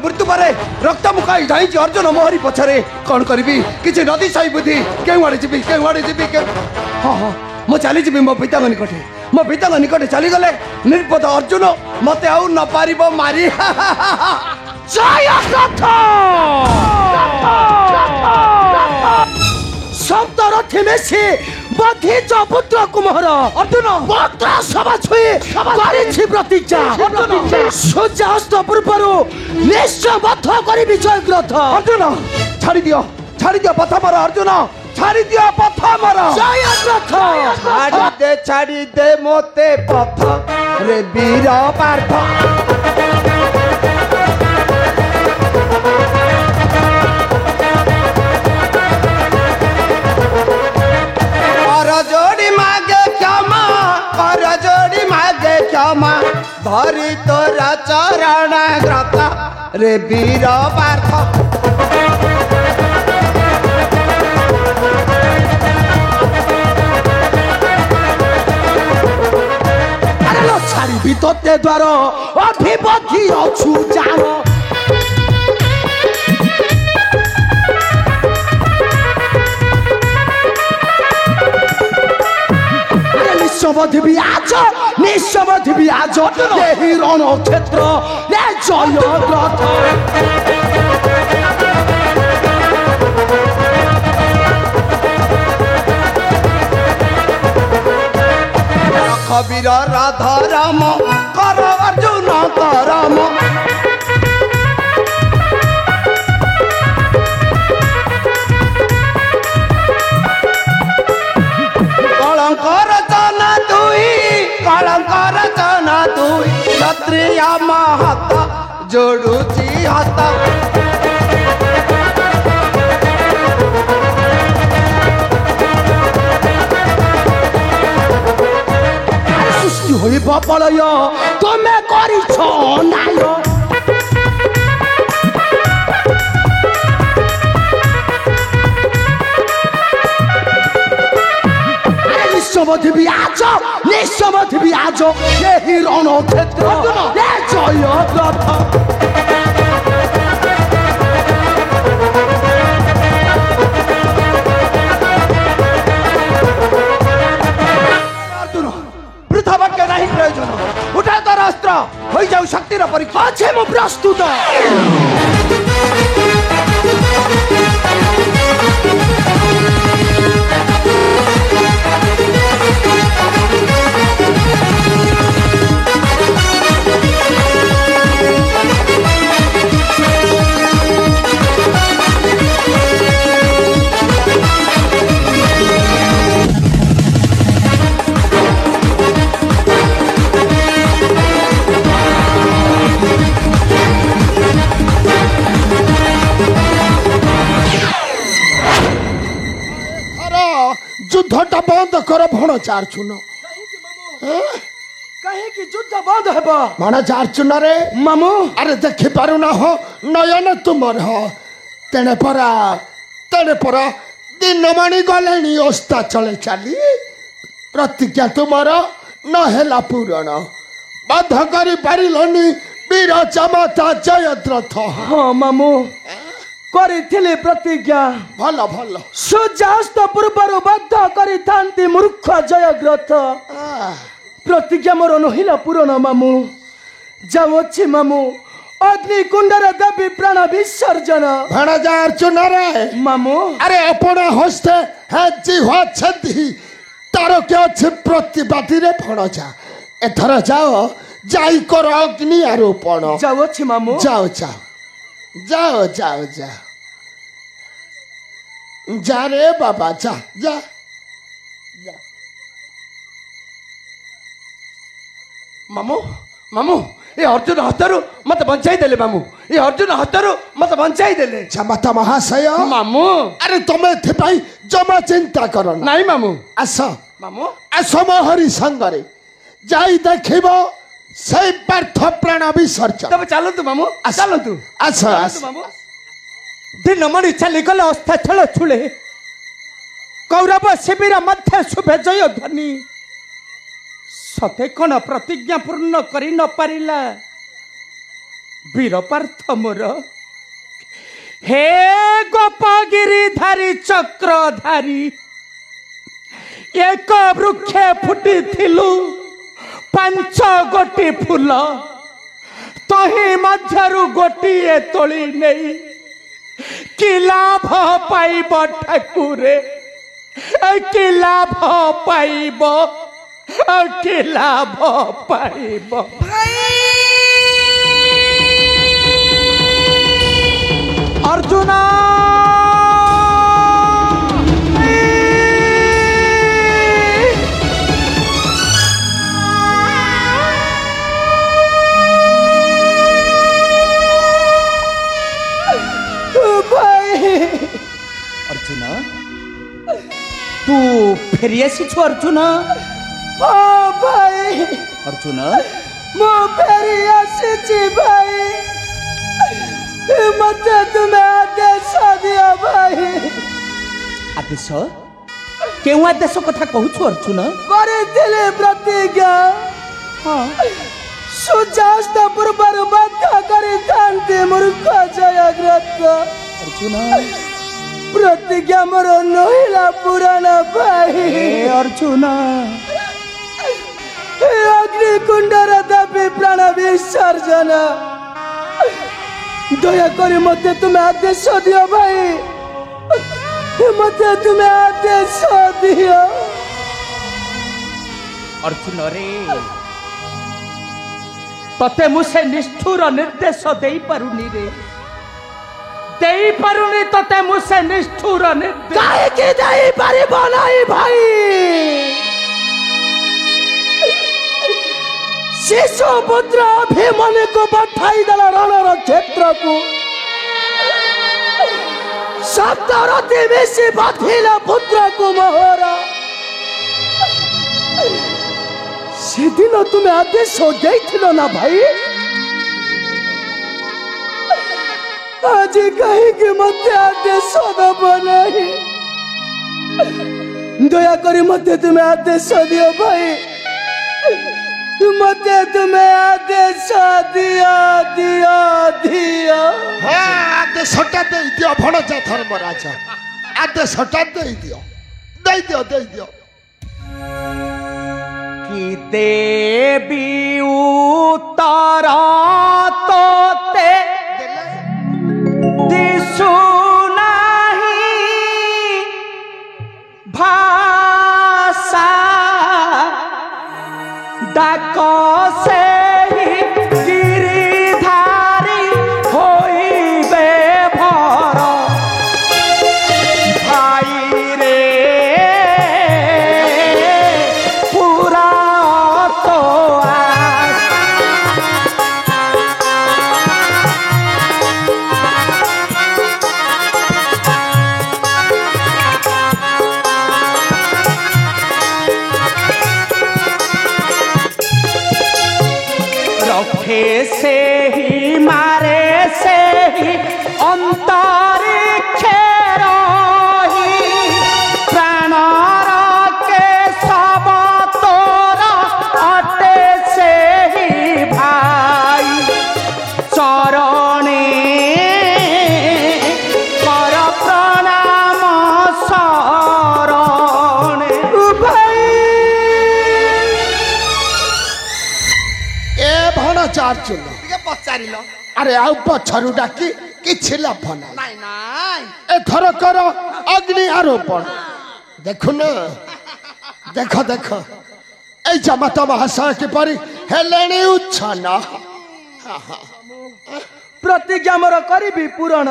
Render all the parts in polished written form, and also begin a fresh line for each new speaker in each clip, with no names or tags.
मृत्यु पर रक्त मुकाई जाई अर्जुन मोहरी पछरे कौन करी किसी नदी सही बुद्धि केउआड़े जीवी हाँ हाँ मु चली जी मो पिता निकटे मो पिता निकटे चली गले निर्पद अर्जुन मते आउ न पारिबो मारी शब्द रथी मेसी बधी पुत्र कुमार अर्जुन पत्र सभा छुई करिछि प्रतिज्ञा सूर्यास्त पूर्व निश्चय बद्ध करी विजय ग्रथ अर्जुन छाड़ी दियो पथ मर अर्जुन छाड़ी दियो पथ मर जय ग्रथ छाड़ी दे मोते पथ रे वीर पार्थ धरी तोरा चरण ग्रथ रे वीर पार्थ अरे छाड़ी भी तोते द्वार अभिपथी अछु जान निश्चय आज यही रण क्षेत्र जय ग्रथ कबीर राधा राम कर अर्जुन करम कलंकर जना दुई क्षत्रिय महत जोड़ुची हाथ सृष्टि होई बपलय तुमे करिछ नाय निश्चय आज यही रण क्षेत्र जय ग्रथ अर्जुन वृथा वाक्य नहीं प्रयोजन उठा तर अस्त्र हो जाऊ शक्तिर परीक्षा अच्छे मु प्रस्तुत युद्धटा बंद कर भण चार चुन कहे कि युद्ध बंद हेबा भण चार चुन रे मामू अरे देखि पारु ना हो नयन तुमर हो तेने परा दिन मानी गलेनी ओस्ता चले चाली प्रतिज्ञा तुमर न हेला पूरण बंध करी पारिलनी वीर चमता जयद्रथ हां मामू करिथिले प्रतिज्ञा भल भल सूर्यास्त पूर्व बद्ध करिथांती मूर्ख जयग्रथ प्रतिज्ञा मोर नहिला पूरण मामू जावछि मामू अग्नि कुंडर देवी प्राण विसर्जन भणजा अर्जुन रे मामू अरे अपना हस्ते है जिह्वा छेदी तार के अछि प्रतिबादी रे भणजा एथर जाओ जाई कर अग्नि आरोपण जावछि मामू जाओ जा रे बाबा जा मामू ये अर्जुन हत्यारू मत बंचाई देले मामू ये अर्जुन हत्यारू मत बंचाई देले क्षमता महाशय मामू अरे तुमे थिपाई जमा चिंता करो नहीं मामू आस मोहरी संगरे जाई देखिबो से पार्थ प्राण विसर्जन तब चलतु मामू चलतु आस मामू दिन मणि चली गले अस्ताचल छुले कौरव शिविर मध्य शुभे जय ध्वनि सते कौन प्रतिज्ञा पूर्ण करी न पारिला
वीरपार्थ मोर हे गोपगिरिधारी चक्रधारी एक वृक्षे फुटी थिलु 5 गोटी फूल तही मध्यरु गोटिए तोली नहीं कि लाभ पाइब ठाकुरे कि लाभ पाइब कि लाभ पाइब अर्जुन अर्जुन तू फेरी आसीछु अर्जुन
भाई
अर्जुन
मो फेरी आसी भाई मत तुम्हें आदेश दिया भाई
आदेश केउ आदेश कथा कहूछु अर्जुन
करे प्रतिज्ञा
हाँ
सूर्यास्त पूर्वर बाध्य करे थांते मूर्ख जयग्रत
अर्जुन
प्रतिज्ञा मोर नहिला पुराना भाई
अर्जुन
अग्नि कुंडर दाबी प्राण विसर्जन दया कर मते तुम्हें आदेश दियो भाई मते तुम्हें आदेश दियो
अर्जुन रे तते मुसे निष्ठुर निर्देश देई पारुनी रे देई पारुनी तते मुसे निष्ठुर निर्देश
काहे के देई पारिब नाही भाई शिशु पुत्र अभिमन्यु को पठाई देला रणर क्षेत्र को सप्तरथी बेसी बाधिला पुत्र को मोहरा सेदिन तुम्हें आदेश देइथिलो ना भाई आज कहीं के मते आदेश दब नहीं दया करी मते तुम्हें आदेश दियो भाई मते तुम्हें आदेश दिया दिया दिया हाँ आदेश दे दियो भणजा धर्मराज आदेश दे दियो दे दियो दे दियो
कि देवी उतर तोते दिसु नाही भाषा डाक से गिरिधारी होइबे भर भाई रे पूरा तो रखे से ही मारे से ही अंतरिक्ष रही प्राण के सब तोरा अटे से ही भाई चरणे कर प्रणाम शरणे
भाई ए भणचार चुन
पचारिल
अरे आउ पछरु डाकी किछि लाभ नाही
नाई नाई
एथर कर अग्नि आरोपण देखु न देख देख ए जमात महाशय किपरि हेलेणी उच्छन प्रतिज्ञा मोर करिबी पूरण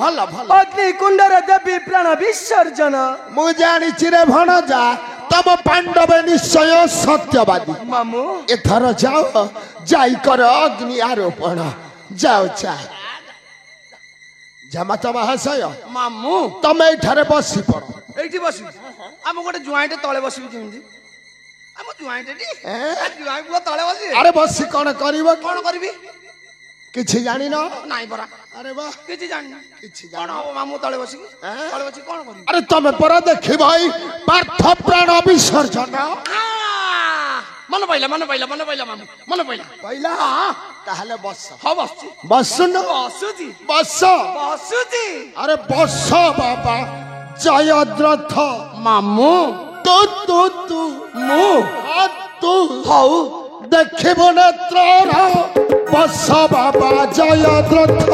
भल भल अग्नि कुंडर देवी प्राण विसर्जन मु जानी चिरे भणजा तम पांडव निश्चय सत्यवादी मामू एथर जाओ जाई कर अग्नि आरोपण जाओ चा जमात महाशय
मामू
तमे एठारे बसी पड़
एठी बसी हम गोटे जुआइटे तळे बसिबी जेमती हम जुआइटे टी जुआइ को तळे बसी
अरे बसी कोन करिवो
कोन करबी
किछि जानि न
नाई परा
अरे वाह
किछि जानि
किछि
कोन हो मामू तळे बसी तळे बसी कोन करबी
अरे तमे पर देखि भाई पार्थ प्राण विसर्जन
मन पइला मामू मन पइला
पहला ताहले बस
हाँ बसची
बसुन
बसुची
बस
बसुची
अरे बस बाबा जयद्रथ
मामू
तू तू तू
मु
तू
हौ
देखिब नेत्र बस बाबा जयद्रथ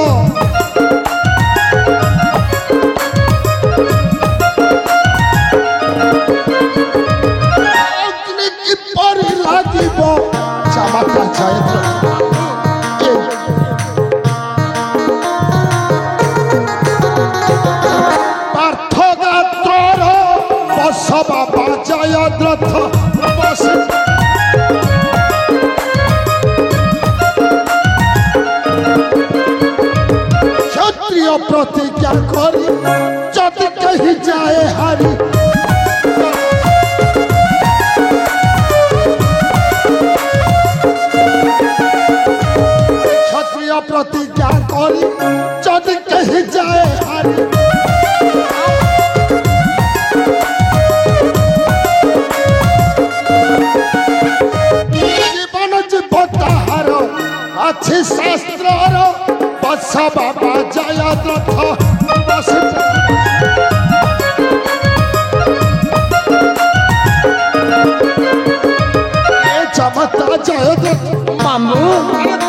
अग्नि किपरि लागिब चमका जयद्रथ पार्थ गात्र बस बाबा जयद्रथ बस क्षत्रिय प्रतिज्ञा करी जदि कही जाए हारी क्षत्रिय प्रतिज्ञा करी जदि कही जाए हारी जीवन जीव ताहार अच्छी शास्त्र बस बाबा जयद्रथ बस चमत्ता जयद्रथ
मामू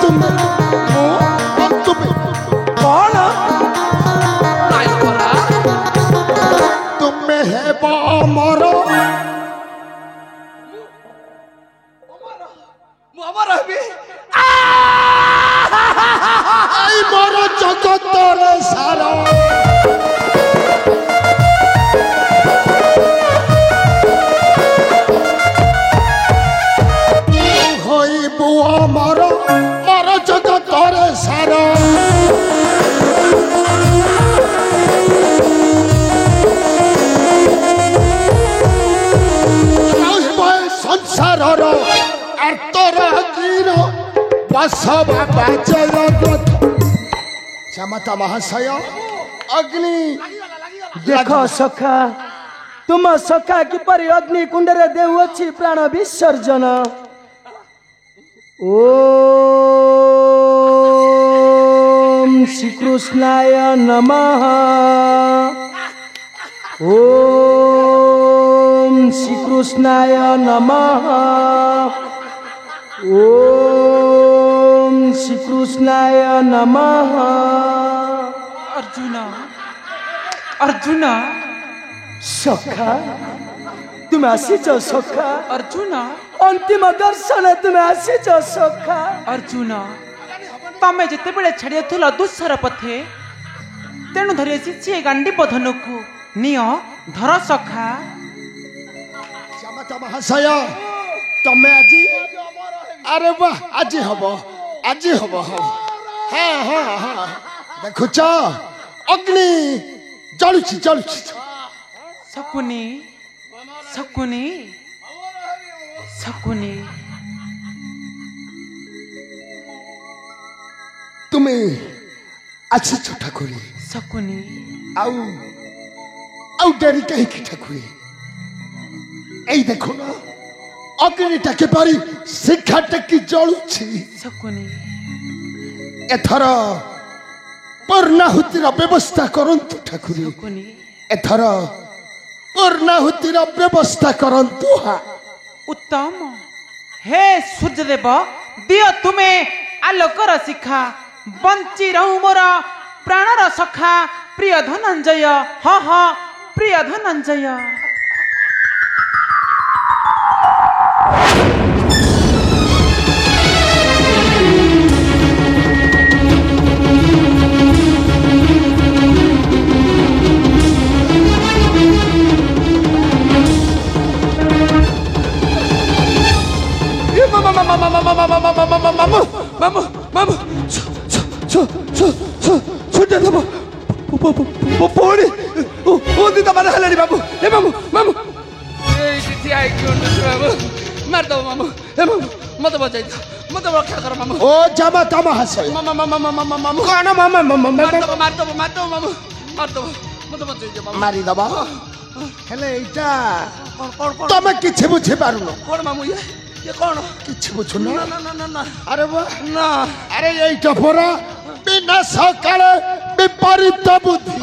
तुम्हें
कौन नाय परा
तुम्हें है बामर
अमर हबी
आई मोर जगतर सारा हईबु अमर मोर जगतर सारा संसार आर्तरागीर बस बाबा जयद्रथ क्षमता महाशय अग्नि
देखो सखा तुम सखा किपरि अग्नि कुंडरे देउछि प्राण विसर्जन ओम श्री कृष्णाय नमः ओम श्री कृष्णाय नमः ओम श्री कृष्णाय नमः
अर्जुन अर्जुन
सखा तुम आसीच सखा
अर्जुन
अंतिम दर्शन तुम आसीच सखा
अर्जुन तमे जेते बेले छाड़ी थुल दुस्सर पथे तेणु धरी आसी गांडी बधन को नियो धर सखा
क्षमता महाशय तमे आज अरे वाह आज हब हाँ हाँ हाँ देखुच अग्नि जलुची जलुची
शकुनी शकुनी शकुनी
तुम्हें अच्छी ठाकुरी
शकुनी
आउ आउ डेरी कहीं की ठाकुरी এই দেখো না অগ্নিটা কিপরি শিক্ষা টেকি জলুছি
शकुनी
এথর পূর্ণাহুতির ব্যবস্থা করন্তু ঠাকুরি
शकुनी
এথর পূর্ণাহুতির ব্যবস্থা করন্তু
उत्तम हे सूर्यदेव दियो तुमे आलोकर शिखा बंची रहू मोर प्राणर सखा प्रिय धनंजय हाँ हाँ प्रिय धनंजय
सूर्यदेव पौड़ी ओदित मारे हेलानी बाबू हे मामू मामू
मारदो मामू हे मामू मत बचाई मत रक्षा कर मामू
ও জামা তামা হাসে
मामू
কোন মামা
मारदो मामू मारदो मत बचाई मामू
মারি দবা হেলে এইটা তুমি কিছু বুঝি পারুন
कौन मामू ये
ये कौन
किछि बुझुना
ना ना ना ना
अरे वाह
ना
अरे এইটা পরা বিনা সকালে বিপরীত বুদ্ধি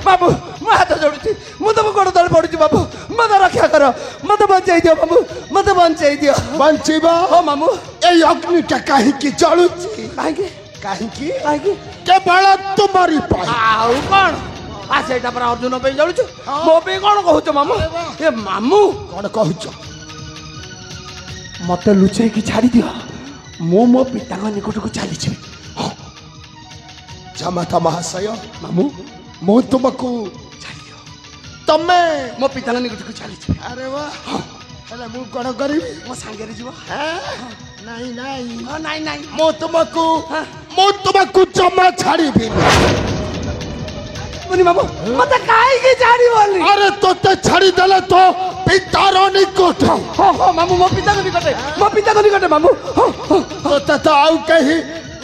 बाबू मैं हाथ जोड़ुची मु तुम गोड़ तले पड़ुची बाबू मत रक्षा कर मत बचाई दियो बाबू मत बचाई दियो
বঞ্চিবা
हो मामू
এই অগ্নিটা কাহিকি জ্বলুছি
काहे
কাহিকি
काहे
কেবল তোমারি পাই
आउ कौन आ सेटा पर अर्जुन पे जळुछु मो पे कौन कहूच मामू ए मामू
কোন কହୁছ
मते लुचै की छाड़ी दियो मो पिता निकट को चली छी
জামাতা মহাশয়
मामू
ମୁଁ ତୁମକୁ ତମେ
मो पिता निकट को चली छी
ଆରେ ବାଃ ହେଲେ ମୁଁ କ'ଣ କରିବି
मो संगे रे जीव
ନାଇଁ ନାଇଁ
नाई नाई
ମୁଁ ତୁମକୁ ଜମା ଛାଡ଼ିବିନି
मुनि मामू मते काहे की छाड़ी बोली
ଆରେ ତୋତେ ଛାଡ଼ିଦେଲେ ତ ପିତାର ନିକଟ
हो हो मामू मो पिता निकट मामू हो हो
ତୋତେ ତ ଆଉ କେହି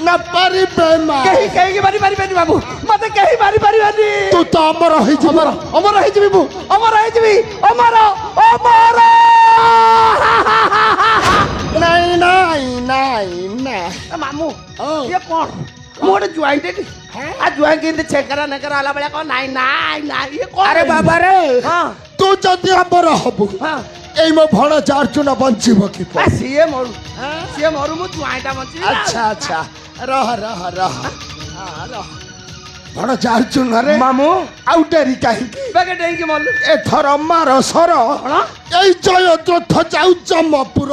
ନା ପାରିବେ ମା
कहीं कहीं की मारी मारी मारी बाबू मते कहीं मारी मारी मारी
ତୁ ତ ଅମର ହେଇଯିବୁ
अमर अमर है जीवी बू अमर है जीवी अमर अमर
ନାଇଁ ନାଇଁ ନାଇଁ ନା
मामू
हाँ।
ये कौन मोटे ज्वाइंट है आ ज्वाइंट के छेकरा नकरा आला बड़ा कौन नाई नाई नाई ये कौन
ଆରେ ବାବା ରେ
हां
ତୁ ଯଦି ଅମର ହବୁ
हां
ଏଇ ମୋ ଭଣଜା ଅର୍ଜୁନ ବଞ୍ଚିବ କି
आ सीए मरू मु ज्वाइंटा बची
ଆଚ୍ଛା ଆଚ୍ଛା ରହ ରହ ରହ ଭଣଜା ଅର୍ଜୁନ ରେ
मामू
ଆଉ ଡେରି କାହିଁକି
बेगे डेंग की मल्लू
ଏଥର ମାର ସର
कौन
ଏଇ ଜୟଦ୍ରଥ ଯାଉ ଜମପୁର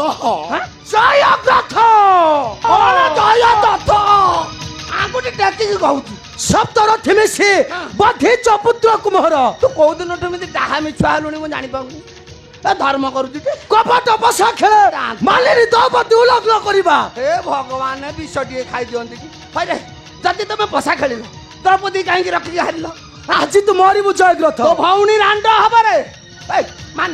जय रथ कौन जय रथ आगुटी डाकी की कहूची सब तर थिमे से बधे चपुत्र कुमहर तू को दिन ठमिति डाहा मिछुआ लुणी मु जानि पाऊ ए धर्म करूची के कपट बसा खेले मालेरी दौपति उलग्न करिबा हे भगवान विषटिए खाइ दियंती की परे जति तमे बसा खेलिलो द्रौपदी काहे की रखी हारिलो आज तू मरी मु जय रथ तो भौणी रांड हबरे ए मान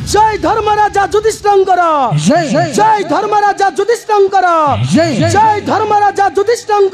जय धर्मराजा युधिष्ठिर जय धर्मराजा युधिष्ठिर जय धर्मराजा युधिष्ठिर